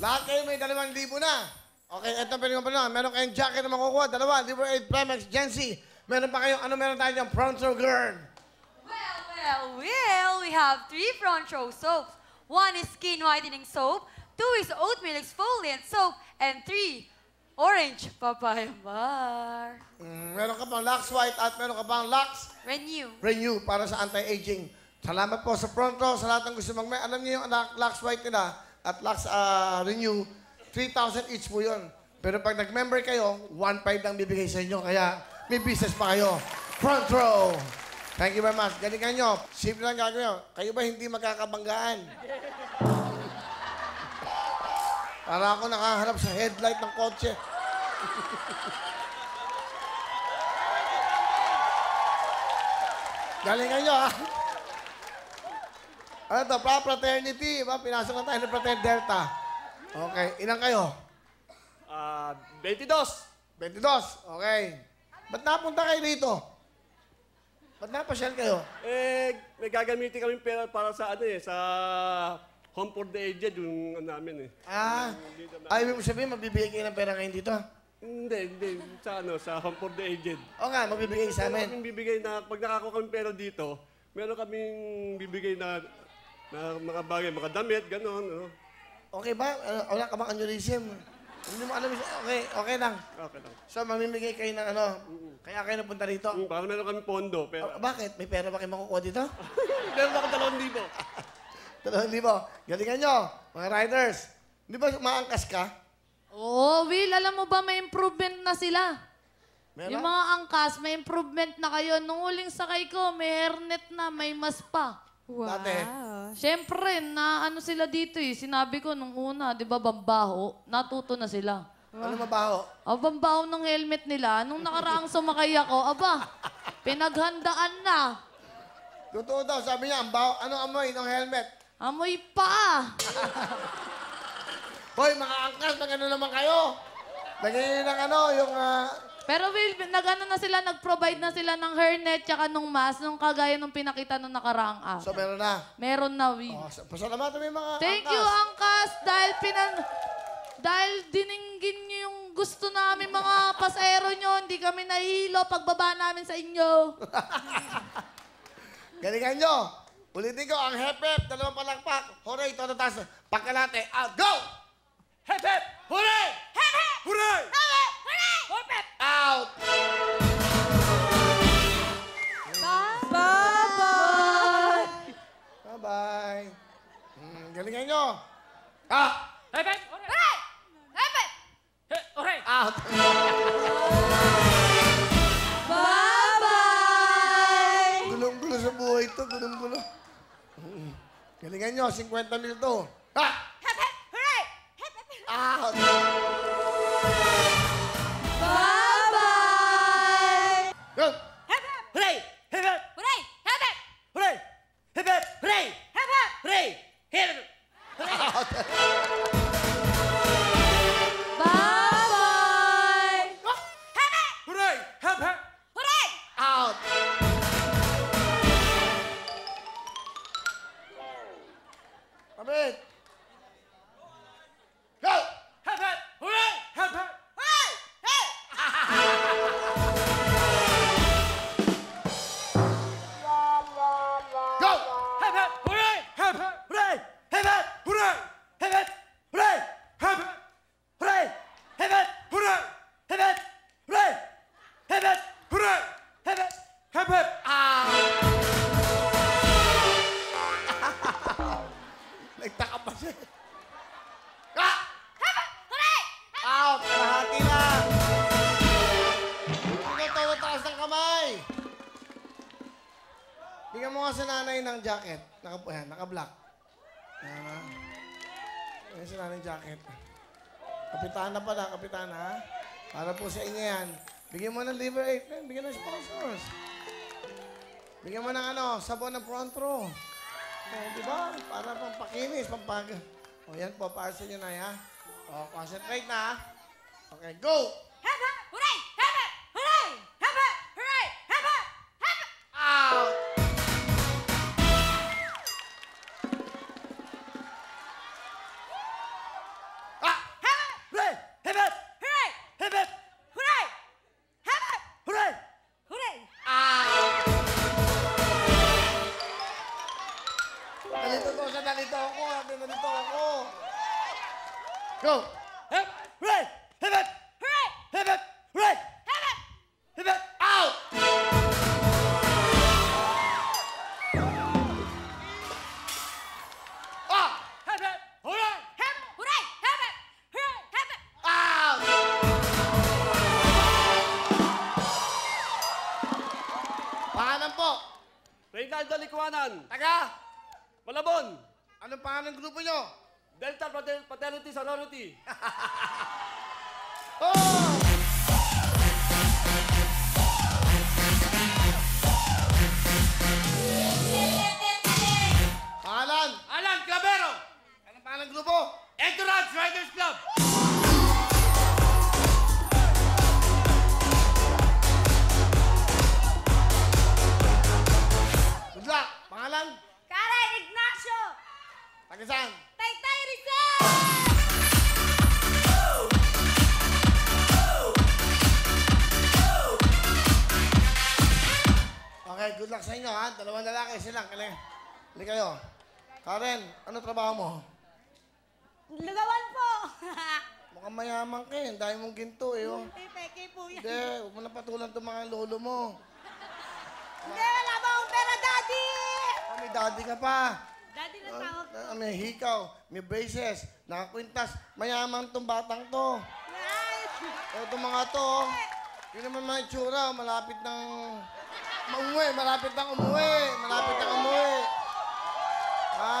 Lahat kayo may 2,000 na. Okay, eto pwede mo pa naman. Meron kayong jacket na makukuha. 2, Libre 8 Primex Gen Z. Meron pa kayong, ano meron tayo dyan? Front row girl. Well, we have 3 front row soaps. 1 is skin whitening soap, 2 is oatmeal exfoliant soap, and 3, orange papaya bar. Meron ka pang Lux White at meron ka pang Lux Renew para sa anti-aging. Salamat po sa front row, sa lahat ng gusto mag-may. Alam niyo yung Lux White nila at Lux Renew, 3,000 each po yun. Pero pag nag-member kayo, 1,500 lang bibigay sa inyo. Kaya may business pa kayo. Front row. Thank you very much. Galingan nyo. Simple lang gagawin nyo. Kayo ba hindi magkakabanggaan? Para ako nakaharap sa headlight ng kotse. Galingan nyo, ha? Ano to? Fraternity. Pinasok na tayo ng Fraternity Delta. Okay. Ilan kayo? 22. 22. Okay. Ba't napunta kayo dito? Ba't napasyal kayo? May gagamitin kami pera para sa sa Home for the Aged, yung namin Ay, ibig mo sabihin, magbibigay kayo ng pera ngayon dito? Hindi. Sa Home for the Aged. Oo nga, magbibigay sa amin. Meron kaming bibigay na, pag nakakuha kami pera dito, meron kaming bibigay na mga bagay, mga damit, gano'n. Ano. Okay ba? Wala ka bang aneurysm? Hindi mo alam. Okay lang. Okay lang. So, mamimigay kayo ng kaya kayo napunta rito? Para meron kami pondo. Pero... Bakit? May pera ba kayo makukuha dito? Meron ako 2,000. 2,000. Galingan nyo, mga riders. Di ba maangkas ka? Oo, Will, alam mo ba may improvement na sila? Meron? Yung mga angkas, may improvement na kayo. Nung huling sakay ko, may hairnet na, may mas pa. Wow. Dati. Siyempre, na ano sila dito eh. Sinabi ko nung una, di ba, bambaho, natuto na sila. Ano mabaho? Bambaho ng helmet nila. Nung nakaraang sumakay ako, pinaghandaan na. Totoo daw, sabi niya, ang baho, ano amoy ng helmet? Amoy pa. Hoy, mga angkas, nag-ano naman kayo? Lagyan nyo ng yung... Pero Will, nag-provide na sila ng hairnet tsaka nung mask, nung kagaya nung pinakita nung nakaraang So, meron na. Meron na, Will. Pasalamatan mo yung mga Thank angkas. you, Angkas, dahil dininggin niyo yung gusto namin mga pasahero nyo. Hindi kami nahihilo pagbaba namin sa inyo. Galingan nyo. Ulitin ko, ang hep-hep, 2 palakpak. Hooray, todo taas. Pagkalate, out, go! Hep-hep! Hooray! Hep-hep! Hooray! Hep-hep! Hooray! Hep-hep! Out! Bye-bye! Bye-bye. Galingan nyo. Hep-hep! Hooray! Hep-hep! Hooray! Out! Bye-bye! Gulong-gulo sa buhay to, gulong-gulo. Galingan nyo, 50 mil to. Hep-hep! Hooray! Hep-hep! Out! Bye-bye! Go! Hep-hep! Hooray! Hep-hep! Hooray! Hep-hep! Hooray! Hep-hep! Hooray! Hep-hep! Hooray! Hep-hep! Out! Bye-bye! Hep-hep! Hooray! Hep-hep! Hooray! Out! Kapit! Go! Hep-hep! Hooray! Hep-hep! Hooray! Hey! Go! Hep-hep! Hooray! Hep-hep! Hooray! Hep-hep! Hooray! Hep-hep! Hooray! Hep-hep! Hooray! Hep-hep! Hooray! Hep-hep! Hooray! Hep-hep! Hooray! Hep-hep! Hep-hep! Nagtaka pa siya. Hooray! Out! Kalahati lang! Hindi ko taas ng kamay! Bigyan mo nga sa nanay ng jacket. Naka-black. Ayan. Ayan sa nanay ng jacket. Kapitana pala, kapitana. Para po sa inyo yan. Bigyan mo ng liver 8. Bigyan ng sponsors. Bigyan mo ng sabon ng front row. Di ba? Para pang pakinis, pampag... yan po, para sa inyo na, ha? Concentrate na, ha? Okay, go! Hep-hep! Hooray! Hep-hep! Hooray! Hep-hep! Hooray! Hep-hep! Hep-hep! Out! Go! Hip, hooray! Hip it! Hooray! Hip it! Hooray! Hip it! Hip it! Out! Ah! Hip it! Hooray! Hip! Hooray! Hip it! Hooray! Hip it! Out! Pangalan po. Reynaldo Licuanan, Taga. Malabon, Anong pangalan ng grupo nyo? Delta Fraternity Sorority. Oh! Pangalan? Alan Clavero! Anong pangalan ng grupo? Entourage Riders Club! Good luck. Pangalan? Karen Ignacio! Taga saan? Taytay Rizal! Okay, good luck sa inyo, ha? Dalawang lalaki silang. Hindi kayo. Karen, ano trabaho mo? Lugawan po! Mukhang mayaman ka eh. Ang dami mong ginto eh. Oh. Peke po yan. Hindi, huwag mo na patulan itong mga lolo mo. Hindi, wala ba akong pera, Daddy? Oh, may daddy ka pa. Daddy na tawag ko. May hikaw, may braces, nakakwintas. Mayaman tong batang to. Itong mga to, oh. Yun naman mga itsura, malapit ng... Umuwi, malapit ng umuwi. Malapit ng umuwi. Ha?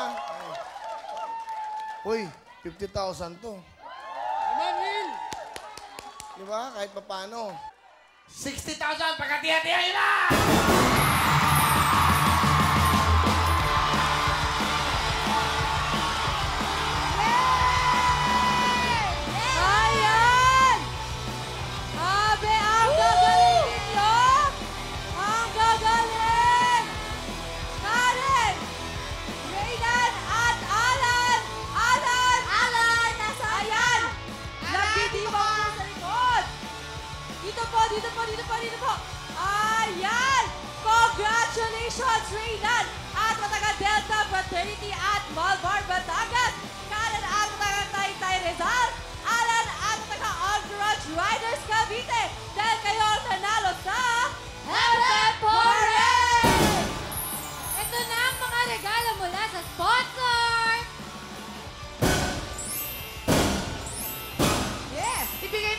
Uy, 50,000 to. Manil! Di ba? Kahit pa paano. 60,000 pagkatiya-tiya na! Ayan! Abe, ang gagaling ninyo! Ang gagaling! Karen! Raynan at Alan! Alan! Alan! Nasa ayan! Nagdidiba ko sa likod! Dito po, dito po, dito po, dito po! Ayan! Congratulations, Raynan! At mataga Delta Fraternity at Malvar, Batangas! Karen at mataga Taytay Rizal! Alan at mataga Entourage Riders Cavite! Dahil kayo ang nanalo sa Heaven Parade! Ito na ang mga regalo mula sa sponsor! Yes! Ibigay